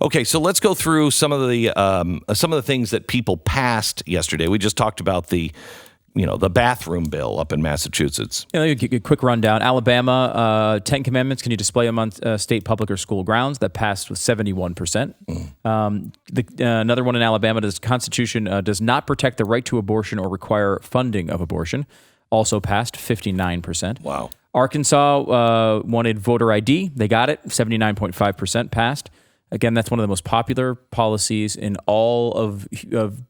Okay, so let's go through some of the things that people passed yesterday. We just talked about the bathroom bill up in Massachusetts. Yeah, let me give you a quick rundown. Alabama, 10 commandments. Can you display them on state, public, or school grounds? That passed with 71%. Another one in Alabama, the Constitution does not protect the right to abortion or require funding of abortion. Also passed, 59%. Wow. Arkansas wanted voter ID. They got it, 79.5% passed. Again, that's one of the most popular policies in all of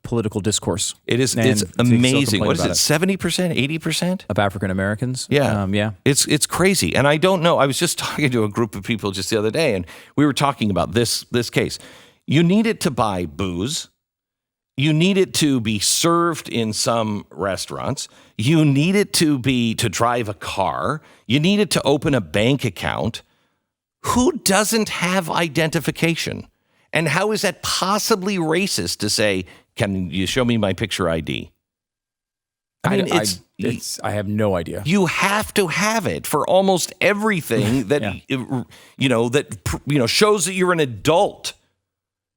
political discourse. It is. It's amazing. What is it? 70%, 80% of African Americans. Yeah, yeah. It's crazy. And I don't know. I was just talking to a group of people just the other day, and we were talking about this case. You need it to buy booze. You need it to be served in some restaurants. You need it to drive a car. You need it to open a bank account. Who doesn't have identification? And how is that possibly racist to say, can you show me my picture ID? I mean, I have no idea. You have to have it for almost everything that, shows that you're an adult.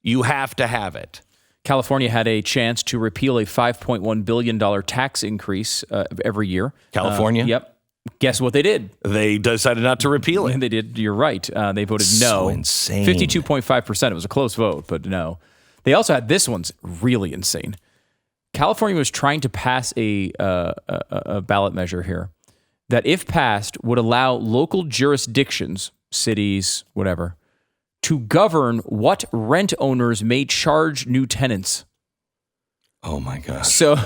You have to have it. California had a chance to repeal a $5.1 billion tax increase every year. California? Yep. Guess what they did? They decided not to repeal it. They did. You're right. They voted no. So insane. 52.5%. It was a close vote, but no. They also had, this one's really insane. California was trying to pass a ballot measure here that, if passed, would allow local jurisdictions, cities, whatever, to govern what rent owners may charge new tenants. Oh my gosh. So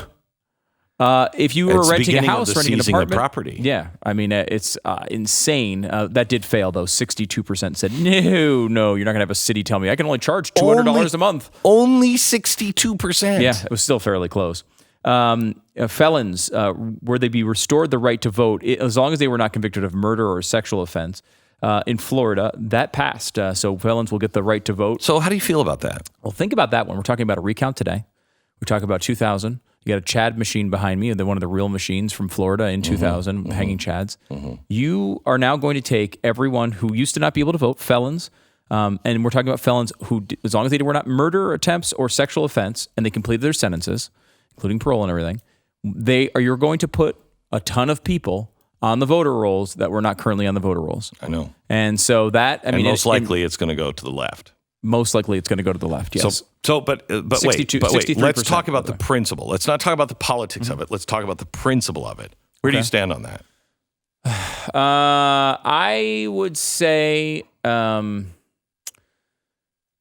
if you were renting a house, renting an apartment, property. Yeah, I mean, it's insane. That did fail, though. 62% said, no, you're not going to have a city tell me I can only charge $200 a month. Only 62%. Yeah, it was still fairly close. Felons, where they be restored the right to vote, as long as they were not convicted of murder or a sexual offense. In Florida, that passed. So felons will get the right to vote. So how do you feel about that? Well, think about that one. We're talking about a recount today. We're talking about 2000. You got a Chad machine behind me, one of the real machines from Florida in 2000, hanging Chads. You are now going to take everyone who used to not be able to vote, felons, and we're talking about felons who, as long as they were not murder attempts or sexual offense, and they completed their sentences, including parole and everything, you're going to put a ton of people on the voter rolls that were not currently on the voter rolls. I know. And so that, most likely it's going to go to the left. Most likely it's going to go to the left, yes. But wait. Let's talk about the principle. Let's not talk about the politics of it. Let's talk about the principle of it. Where do you stand on that? I would say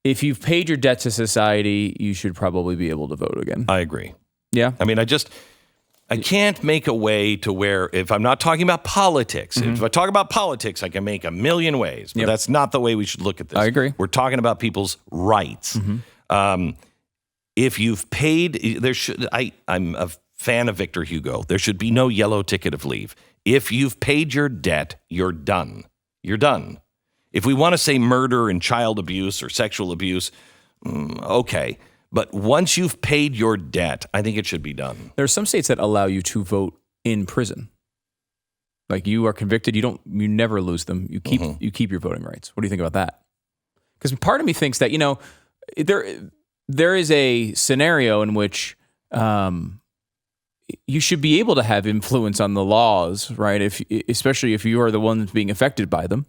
if you've paid your debt to society, you should probably be able to vote again. I agree. Yeah? I mean, I can't make a way to where, if I'm not talking about politics, if I talk about politics, I can make a million ways, but that's not the way we should look at this. I agree. We're talking about people's rights. If you've paid, I'm a fan of Victor Hugo. There should be no yellow ticket of leave. If you've paid your debt, you're done. You're done. If we want to say murder and child abuse or sexual abuse, okay. But once you've paid your debt, I think it should be done. There are some states that allow you to vote in prison. Like, you are convicted, you never lose them. You keep your voting rights. What do you think about that? Because part of me thinks that, there is a scenario in which you should be able to have influence on the laws, right? Especially if you are the ones being affected by them.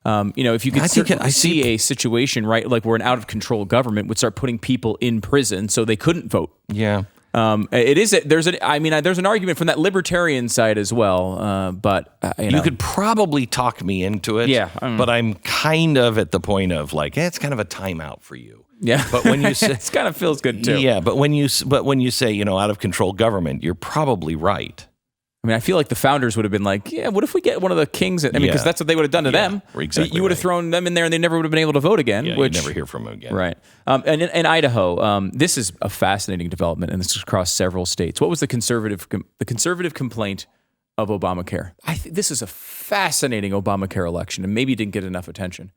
If you could see a situation, right, like where an out of control government would start putting people in prison so they couldn't vote. Yeah. There's an argument from that libertarian side as well. But you could probably talk me into it. Yeah. But I'm kind of at the point of like, it's kind of a timeout for you. Yeah. But when you say it kind of feels good too. Yeah. But when you say, out of control government, you're probably right. I mean, I feel like the founders would have been like, what if we get one of the kings? Because that's what they would have done to them. Exactly. You would have thrown them in there and they never would have been able to vote again. Yeah, you'd never hear from them again. Right. And in Idaho, this is a fascinating development, and this is across several states. What was the conservative complaint of Obamacare? This is a fascinating Obamacare election, and maybe it didn't get enough attention.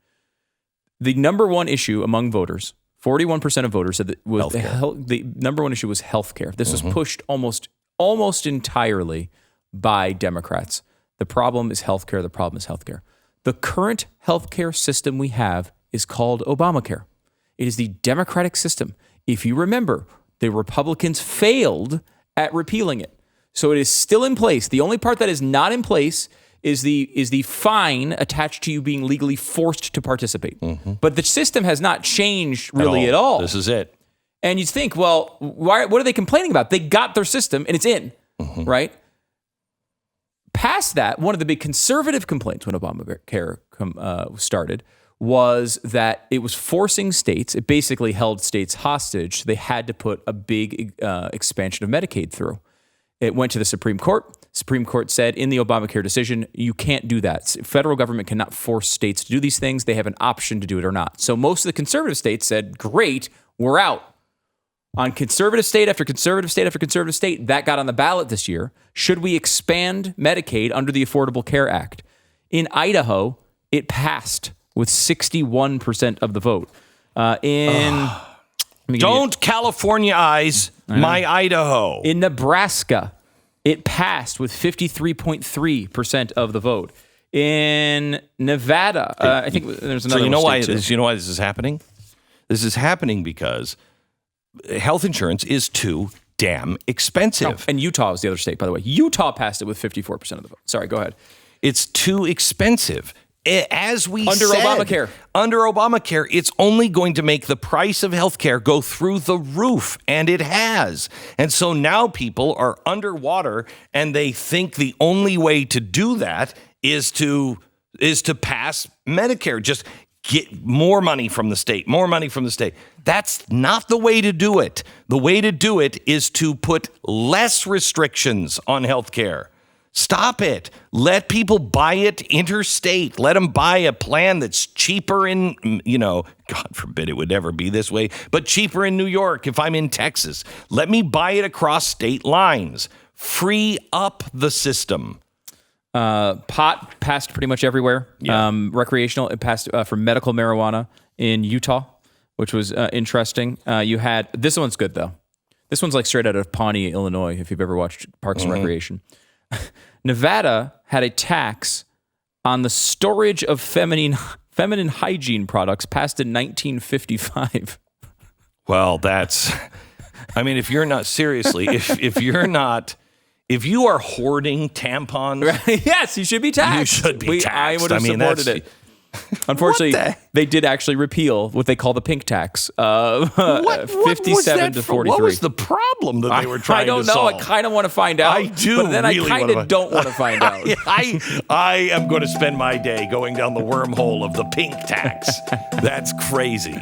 The number one issue among voters, 41% of voters said that the number one issue was health care. This was pushed almost entirely by Democrats. The problem is healthcare. The current healthcare system we have is called Obamacare. It is the democratic system. If you remember, the Republicans failed at repealing it. So it is still in place. The only part that is not in place is the fine attached to you being legally forced to participate. But the system has not changed really at all. This is it. And you'd think, well, what are they complaining about? They got their system and it's in, right? Past that, one of the big conservative complaints when Obamacare started was that it was forcing states, it basically held states hostage. They had to put a big expansion of Medicaid through. It went to the Supreme Court. Supreme Court said in the Obamacare decision, you can't do that. Federal government cannot force states to do these things. They have an option to do it or not. So most of the conservative states said, great, we're out. On conservative state after conservative state after conservative state, that got on the ballot this year. Should we expand Medicaid under the Affordable Care Act? In Idaho, it passed with 61% of the vote. Don't California-ize my Idaho. In Nebraska, it passed with 53.3% of the vote. In Nevada, I think there's another. So you know why too. this is happening? This is happening because health insurance is too damn expensive. And Utah is the other state, by the way. Utah passed it with 54% of the vote. Sorry, go ahead. It's too expensive. As we Under Obamacare, it's only going to make the price of healthcare go through the roof, and it has. And so now people are underwater, and they think the only way to do that is to pass Medicare. Just get more money from the state, more money from the state. That's not the way to do it. The way to do it is to put less restrictions on healthcare. Stop it. Let people buy it interstate. Let them buy a plan that's cheaper in, God forbid it would ever be this way, but cheaper in New York if I'm in Texas. Let me buy it across state lines. Free up the system. Pot passed pretty much everywhere. Yeah. Recreational, it passed for medical marijuana in Utah, which was interesting. You had, this one's good though. This one's like straight out of Pawnee, Illinois, if you've ever watched Parks and Recreation. Nevada had a tax on the storage of feminine hygiene products passed in 1955. Well, if you're not seriously, if you are hoarding tampons, yes, you should be taxed. You should be taxed. I would have supported it. Unfortunately, they did actually repeal what they call the pink tax. 57 to 43. What was the problem that they were trying to solve? I don't know. I kind of want to find out. I do, but then really I kind of don't want to find out. I am going to spend my day going down the wormhole of the pink tax. That's crazy.